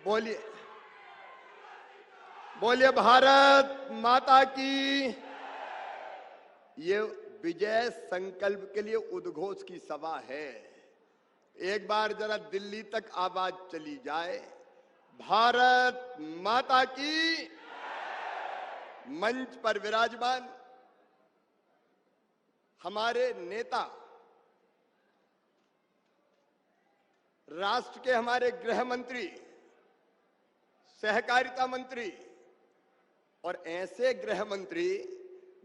बोलिए बोलिए भारत माता की। ये विजय संकल्प के लिए उद्घोष की सभा है। एक बार जरा दिल्ली तक आवाज चली जाए, भारत माता की। मंच पर विराजमान हमारे नेता, राष्ट्र के हमारे गृह मंत्री, सहकारिता मंत्री और ऐसे गृह मंत्री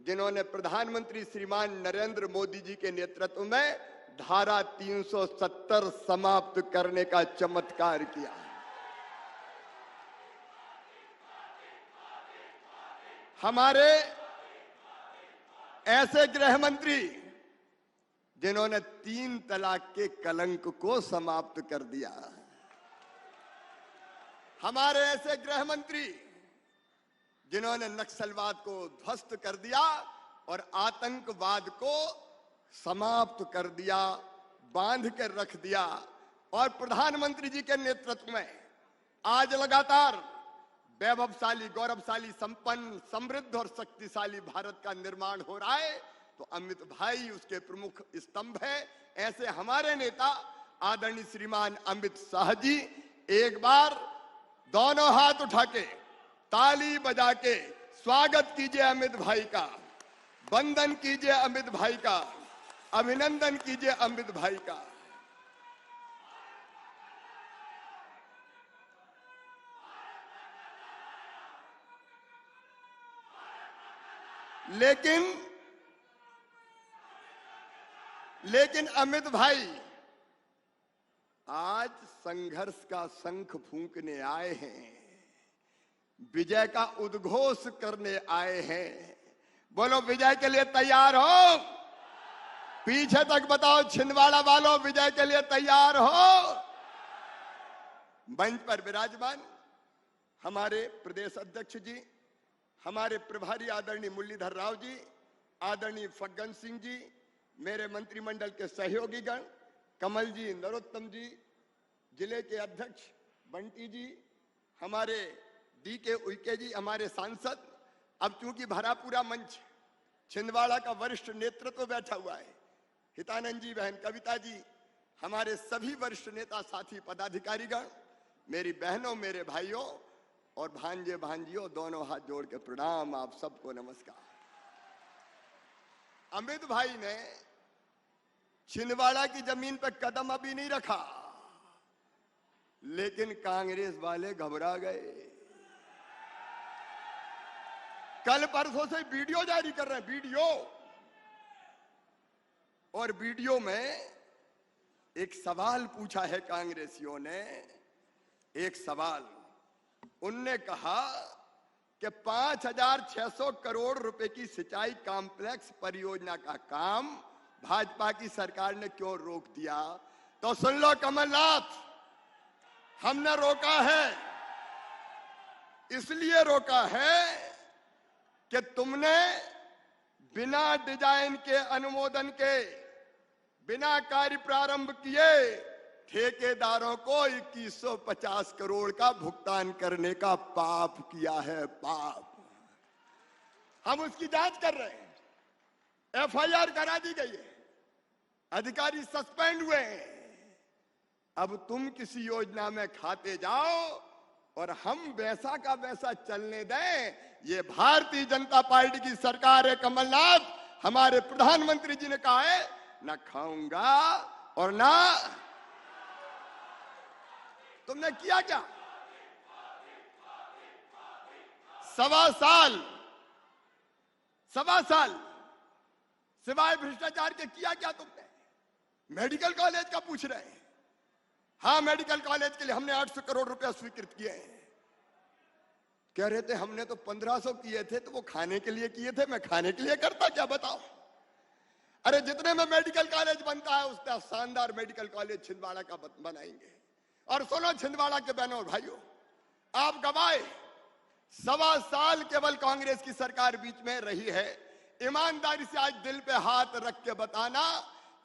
जिन्होंने प्रधानमंत्री श्रीमान नरेंद्र मोदी जी के नेतृत्व में धारा 370 समाप्त करने का चमत्कार किया। हमारे ऐसे गृह मंत्री जिन्होंने 3 तलाक के कलंक को समाप्त कर दिया। हमारे ऐसे गृह मंत्री जिन्होंने नक्सलवाद को ध्वस्त कर दिया और आतंकवाद को समाप्त कर दिया, बांध कर रख दिया। और प्रधानमंत्री जी के नेतृत्व में आज लगातार वैभवशाली, गौरवशाली, संपन्न, समृद्ध और शक्तिशाली भारत का निर्माण हो रहा है। तो अमित भाई उसके प्रमुख स्तंभ है। ऐसे हमारे नेता आदरणीय श्रीमान अमित शाह जी, एक बार दोनों हाथ उठा के ताली बजा के स्वागत कीजिए अमित भाई का, वंदन कीजिए अमित भाई का, अभिनंदन कीजिए अमित भाई का। लेकिन अमित भाई आज संघर्ष का शंख फूंकने आए हैं, विजय का उद्घोष करने आए हैं। बोलो विजय के लिए तैयार हो? पीछे तक बताओ छिंदवाड़ा वालों, विजय के लिए तैयार हो? मंच पर विराजमान हमारे प्रदेश अध्यक्ष जी, हमारे प्रभारी आदरणीय मुरलीधर राव जी, आदरणीय फग्गन सिंह जी, मेरे मंत्रिमंडल के सहयोगीगण कमल जी, नरोत्तम जी, जिले के अध्यक्ष बंटी जी, हमारे डीके उइके जी, हमारे सांसद। अब चूंकि भरा पूरा मंच छिंदवाड़ा का वरिष्ठ नेतृत्व बैठा हुआ है, हितानंद जी, बहन कविता जी, हमारे सभी वरिष्ठ नेता साथी पदाधिकारीगण, मेरी बहनों, मेरे भाइयों और भांजे भांजियों, दोनों हाथ जोड़ के प्रणाम, आप सबको नमस्कार। अमित भाई ने छिंदवाड़ा की जमीन पर कदम अभी नहीं रखा, लेकिन कांग्रेस वाले घबरा गए। कल परसों से वीडियो जारी कर रहे हैं, वीडियो, और वीडियो में एक सवाल पूछा है कांग्रेसियों ने। एक सवाल उनने कहा कि 5,600 करोड़ रुपए की सिंचाई कॉम्प्लेक्स परियोजना का काम भाजपा की सरकार ने क्यों रोक दिया? तो सुन लो कमलनाथ, हमने रोका है, इसलिए रोका है कि तुमने बिना डिजाइन के, अनुमोदन के, बिना कार्य प्रारंभ किए ठेकेदारों को 2150 करोड़ का भुगतान करने का पाप किया है, पाप। हम उसकी जांच कर रहे हैं, एफआईआर करा दी गई है, अधिकारी सस्पेंड हुए हैं। अब तुम किसी योजना में खाते जाओ और हम वैसा का वैसा चलने दें। ये भारतीय जनता पार्टी की सरकार है कमलनाथ। हमारे प्रधानमंत्री जी ने कहा है, ना खाऊंगा और ना। तुमने किया क्या? 1.25 साल सिवाय भ्रष्टाचार के किया क्या तुमने? मेडिकल कॉलेज का पूछ रहे हैं। हाँ, मेडिकल कॉलेज के लिए हमने 800 करोड़ रुपया स्वीकृत किए हैं। कह रहे थे हमने तो 1500 किए थे, तो वो खाने के लिए किए थे, मैं खाने के लिए करता क्या, बताओ? अरे जितने में मेडिकल कॉलेज बनता है उसका शानदार मेडिकल कॉलेज छिंदवाड़ा का बनाएंगे। और सुनो छिंदवाड़ा के बहनों और भाइयों, आप गवाए 1.25 साल केवल कांग्रेस की सरकार बीच में रही है। ईमानदारी से आज दिल पे हाथ रख के बताना,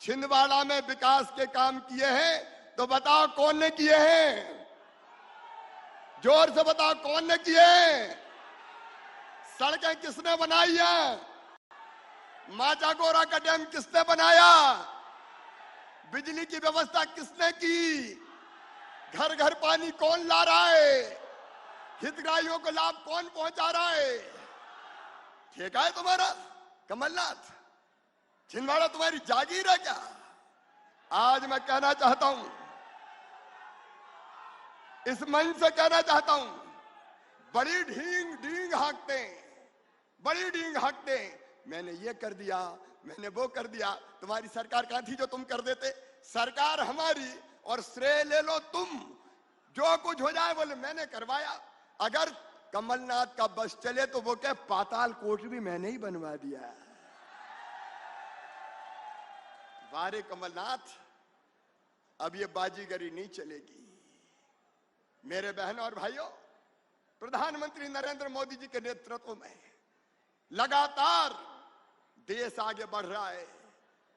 छिंदवाड़ा में विकास के काम किए हैं तो बताओ कौन ने किए हैं? जोर से बताओ कौन ने किए? सड़कें किसने बनाई हैं? माचागोरा का डैम किसने बनाया? बिजली की व्यवस्था किसने की? घर घर पानी कौन ला रहा है? हितग्राहियों को लाभ कौन पहुंचा रहा है? ठेका है तुम्हारा कमलनाथ? छिंदवाड़ा तुम्हारी जागीर है क्या? आज मैं कहना चाहता हूं, इस मंच से कहना चाहता हूं, बड़ी ढींग हाँकते हैं, बड़ी ढींग हाँकते हैं, मैंने ये कर दिया, मैंने वो कर दिया। तुम्हारी सरकार कहां थी जो तुम कर देते? सरकार हमारी और श्रेय ले लो तुम। जो कुछ हो जाए बोले मैंने करवाया। अगर कमलनाथ का बस चले तो वो क्या, पाताल कोट भी मैंने ही बनवा दिया। वारे कमलनाथ, अब ये बाजीगरी नहीं चलेगी। मेरे बहनों और भाइयों, प्रधानमंत्री नरेंद्र मोदी जी के नेतृत्व में लगातार देश आगे बढ़ रहा है।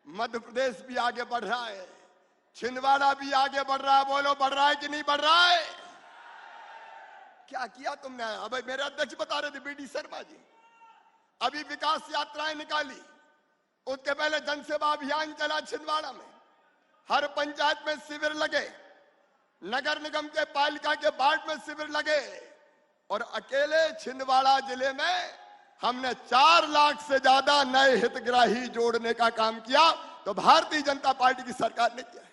मध्य प्रदेश भी आगे बढ़ रहा है, छिंदवाड़ा भी आगे बढ़ रहा है। बोलो बढ़ रहा है कि नहीं बढ़ रहा है? क्या किया तुमने? अब मेरे अध्यक्ष बता रहे थे बीडी शर्मा जी, अभी विकास यात्राएं निकाली, उसके पहले जनसेवा अभियान चला छिंदवाड़ा में, हर पंचायत में शिविर लगे, नगर निगम के पालिका के वार्ड में शिविर लगे, और अकेले छिंदवाड़ा जिले में हमने 4 लाख से ज्यादा नए हितग्राही जोड़ने का काम किया। तो भारतीय जनता पार्टी की सरकार ने किया है।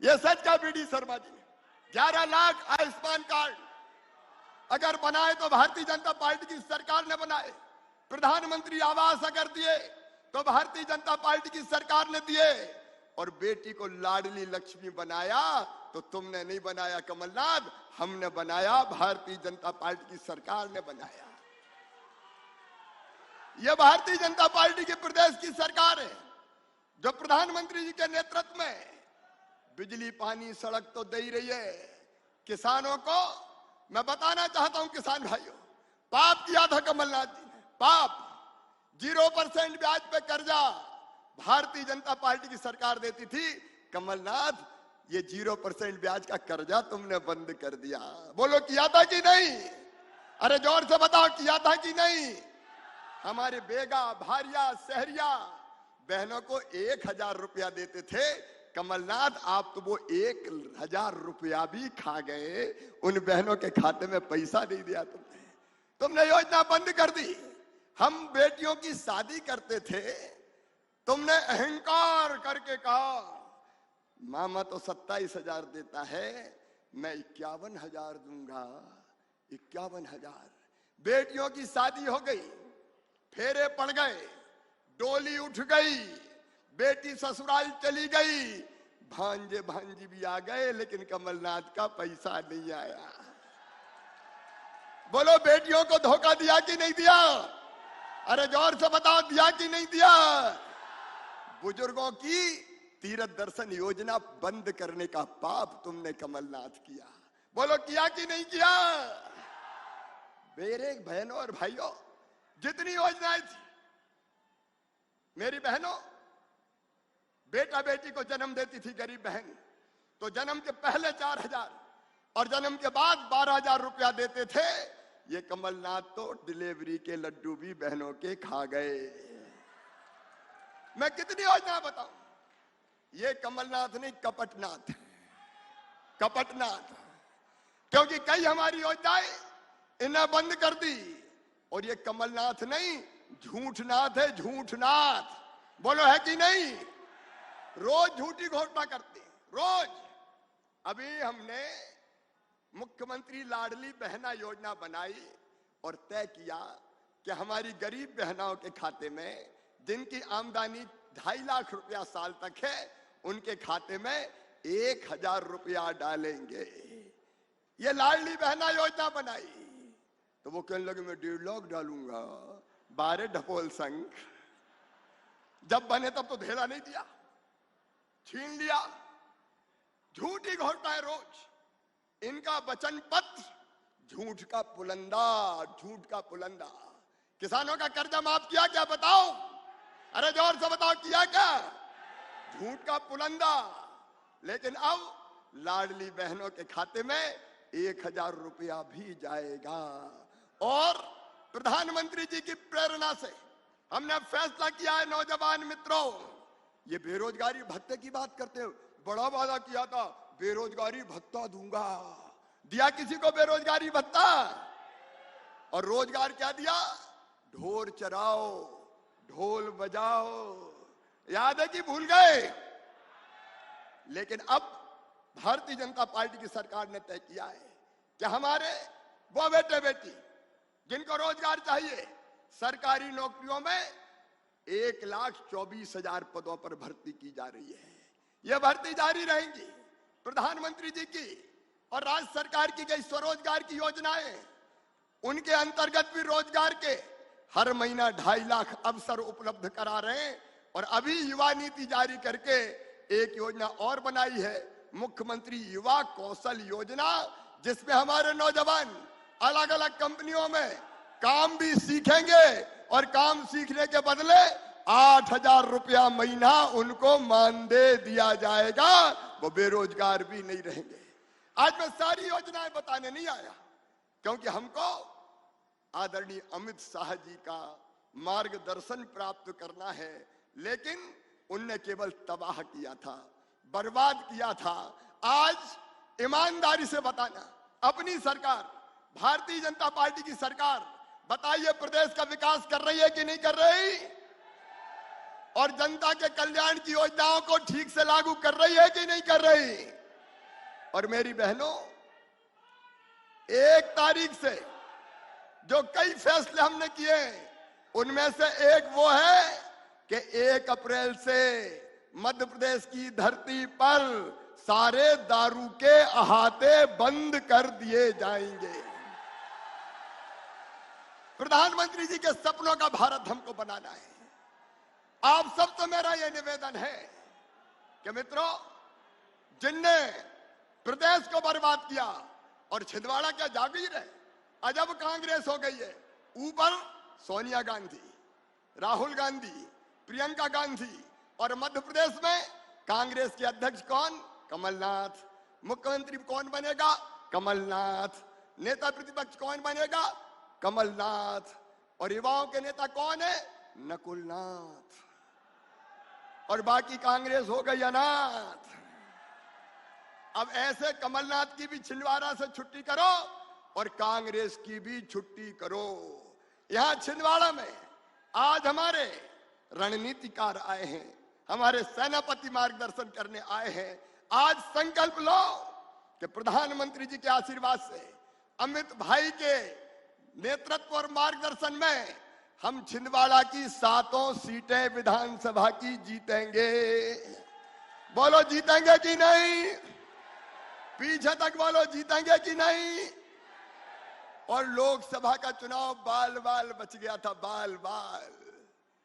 यह सच का बीडी शर्मा जी ने 11 लाख आयुष्मान कार्ड अगर बनाए तो भारतीय जनता पार्टी की सरकार ने बनाए। प्रधानमंत्री आवास अगर दिए तो भारतीय जनता पार्टी की सरकार ने दिए। और बेटी को लाडली लक्ष्मी बनाया तो तुमने नहीं बनाया कमलनाथ, हमने बनाया, भारतीय जनता पार्टी की सरकार ने बनाया। यह भारतीय जनता पार्टी के प्रदेश की सरकार है जो प्रधानमंत्री जी के नेतृत्व में बिजली पानी सड़क तो दे ही रही है। किसानों को मैं बताना चाहता हूं, किसान भाइयों, पाप किया था कमलनाथ जी ने, पाप। 0% ब्याज पे कर्जा भारतीय जनता पार्टी की सरकार देती थी। कमलनाथ, ये 0% ब्याज का कर्जा तुमने बंद कर दिया। बोलो किया था कि नहीं? अरे जोर से बताओ, किया था कि नहीं? हमारे बेगा, भारिया, शहरिया बहनों को 1000 रुपया देते थे। कमलनाथ, आप तो वो 1000 रुपया भी खा गए, उन बहनों के खाते में पैसा नहीं दिया तुमने। तुमने योजना बंद कर दी। हम बेटियों की शादी करते थे, तुमने अहंकार करके कहा मामा तो 27,000 देता है, मैं 51,000 दूंगा। 51,000। बेटियों की शादी हो गई, फेरे पड़ गए, डोली उठ गई, बेटी ससुराल चली गई, भांजे भांजी भी आ गए, लेकिन कमलनाथ का पैसा नहीं आया। बोलो बेटियों को धोखा दिया कि नहीं दिया? अरे जोर से बताओ, दिया कि नहीं दिया? बुजुर्गों की तीर्थ दर्शन योजना बंद करने का पाप तुमने कमलनाथ किया। बोलो किया कि नहीं किया? मेरे बहनों और भाइयों, जितनी योजनाएं थी, मेरी बहनों, बेटा बेटी को जन्म देती थी गरीब बहन, तो जन्म के पहले 4,000 और जन्म के बाद 12,000 रुपया देते थे। ये कमलनाथ तो डिलीवरी के लड्डू भी बहनों के खा गए। मैं कितनी योजना बताऊं? ये कमलनाथ नहीं, कपटनाथ, कपटनाथ। क्योंकि कई हमारी योजनाएं इन्हें बंद कर दी। और ये कमलनाथ नहीं, झूठनाथ है, झूठनाथ। बोलो है कि नहीं? रोज झूठी घोषणा करते हैं, रोज। अभी हमने मुख्यमंत्री लाडली बहना योजना बनाई और तय किया कि हमारी गरीब बहनाओं के खाते में, जिनकी आमदनी 2.5 लाख रुपया साल तक है, उनके खाते में 1,000 रुपया डालेंगे। ये लाडली बहना योजना बनाई तो वो कहने लगे मैं 1.5 लाख डालूंगा। 12 ढपोल संघ जब बने तब तो धेला नहीं दिया, छीन लिया। झूठी घोषणा है रोज। इनका वचन पत्र झूठ का पुलंदा, झूठ का पुलंदा। किसानों का कर्जा माफ किया क्या? बताओ, अरे जोर से बताओ, किया क्या? झूठ का पुलंदा। लेकिन अब लाडली बहनों के खाते में 1000 रुपया भी जाएगा। और प्रधानमंत्री जी की प्रेरणा से हमने फैसला किया है, नौजवान मित्रों, ये बेरोजगारी भत्ते की बात करते हो, बड़ा वादा किया था बेरोजगारी भत्ता दूंगा, दिया किसी को बेरोजगारी भत्ता? और रोजगार क्या दिया? ढोल चराओ, ढोल बजाओ। याद है कि भूल गए? लेकिन अब भारतीय जनता पार्टी की सरकार ने तय किया है कि हमारे वो बेटे बेटी जिनको रोजगार चाहिए, सरकारी नौकरियों में 1,24,000 पदों पर भर्ती की जा रही है। यह भर्ती जारी रहेंगी। प्रधानमंत्री जी की और राज्य सरकार की गई स्वरोजगार की योजनाएं, उनके अंतर्गत भी रोजगार के हर महीना 2.5 लाख अवसर उपलब्ध करा रहे हैं। और अभी युवा नीति जारी करके एक योजना और बनाई है, मुख्यमंत्री युवा कौशल योजना, जिसमें हमारे नौजवान अलग अलग कंपनियों में काम भी सीखेंगे और काम सीखने के बदले 8,000 रुपया महीना उनको मानदेय दिया जाएगा। वो बेरोजगार भी नहीं रहेंगे। आज मैं सारी योजनाएं बताने नहीं आया, क्योंकि हमको आदरणीय अमित शाह जी का मार्गदर्शन प्राप्त करना है। लेकिन उनने केवल तबाह किया था, बर्बाद किया था। आज ईमानदारी से बताना, अपनी सरकार, भारतीय जनता पार्टी की सरकार, बताइए प्रदेश का विकास कर रही है कि नहीं कर रही? और जनता के कल्याण की योजनाओं को ठीक से लागू कर रही है कि नहीं कर रही? और मेरी बहनों, 1 तारीख से जो कई फैसले हमने किए, उनमें से एक वो है कि 1 अप्रैल से मध्य प्रदेश की धरती पर सारे दारू के अहाते बंद कर दिए जाएंगे। प्रधानमंत्री जी के सपनों का भारत हमको बनाना है। आप सबसे मेरा यह निवेदन है कि मित्रों, जिनने प्रदेश को बर्बाद किया, और छिंदवाड़ा क्या जागीर है, अजब कांग्रेस हो गई है। ऊपर सोनिया गांधी, राहुल गांधी, प्रियंका गांधी, और मध्य प्रदेश में कांग्रेस के अध्यक्ष कौन? कमलनाथ। मुख्यमंत्री कौन बनेगा? कमलनाथ। नेता प्रतिपक्ष कौन बनेगा? कमलनाथ। और युवाओं के नेता कौन है? नकुलनाथ। और बाकी कांग्रेस हो गई अनाथ। अब ऐसे कमलनाथ की भी छिंदवाड़ा से छुट्टी करो और कांग्रेस की भी छुट्टी करो। यहां छिंदवाड़ा में आज हमारे रणनीतिकार आए हैं, हमारे सेनापति मार्गदर्शन करने आए हैं। आज संकल्प लो कि प्रधानमंत्री जी के आशीर्वाद से, अमित भाई के नेतृत्व और मार्गदर्शन में हम छिंदवाड़ा की 7 सीटें विधानसभा की जीतेंगे। बोलो जीतेंगे कि नहीं? पीछे तक बोलो जीतेंगे कि नहीं? और लोकसभा का चुनाव बाल बाल बच गया था, बाल बाल।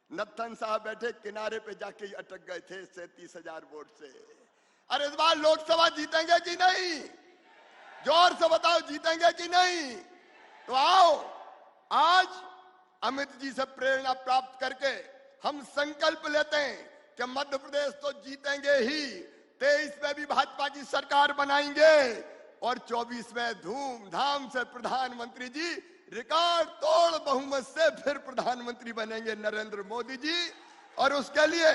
नत्थन साहब बैठे किनारे पे जाके अटक गए थे 37,000 वोट से। अरे इस बार लोकसभा जीतेंगे कि नहीं? जोर से बताओ, जीतेंगे कि नहीं? तो आओ आज अमित जी से प्रेरणा प्राप्त करके हम संकल्प लेते हैं कि मध्य प्रदेश तो जीतेंगे ही, 23 में भी भाजपा की सरकार बनाएंगे और 24 में धूमधाम से प्रधानमंत्री जी रिकॉर्ड तोड़ बहुमत से फिर प्रधानमंत्री बनेंगे नरेंद्र मोदी जी। और उसके लिए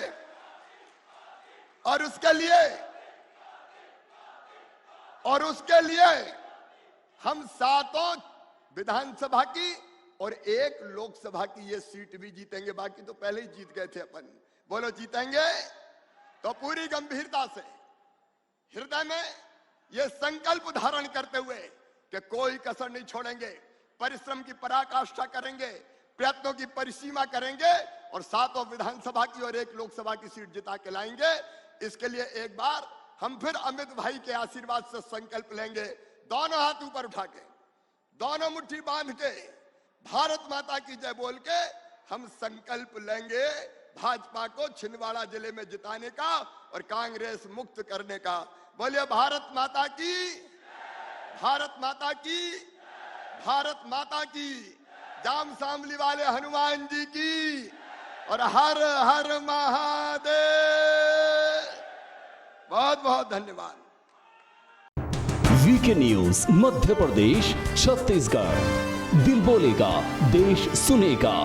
हम 7 विधानसभा की और 1 लोकसभा की ये सीट भी जीतेंगे। बाकी तो पहले ही जीत गए थे अपन। बोलो जीतेंगे? तो पूरी गंभीरता से हृदय में ये संकल्प धारण करते हुए कि कोई कसर नहीं छोड़ेंगे, परिश्रम की पराकाष्ठा करेंगे, प्रयत्नों की परिसीमा करेंगे और 7 विधानसभा की और 1 लोकसभा की सीट जिता के लाएंगे। इसके लिए एक बार हम फिर अमित भाई के आशीर्वाद से संकल्प लेंगे। दोनों हाथ ऊपर उठा के, दोनों मुट्ठी बांध के, भारत माता की जय बोल के हम संकल्प लेंगे भाजपा को छिंदवाड़ा जिले में जिताने का और कांग्रेस मुक्त करने का। बोलिए भारत माता की, भारत माता की, भारत माता की। जाम सांवली वाले हनुमान जी की। और हर हर महादेव। बहुत बहुत धन्यवाद। पीके न्यूज मध्य प्रदेश छत्तीसगढ़। दिल बोलेगा, देश सुनेगा।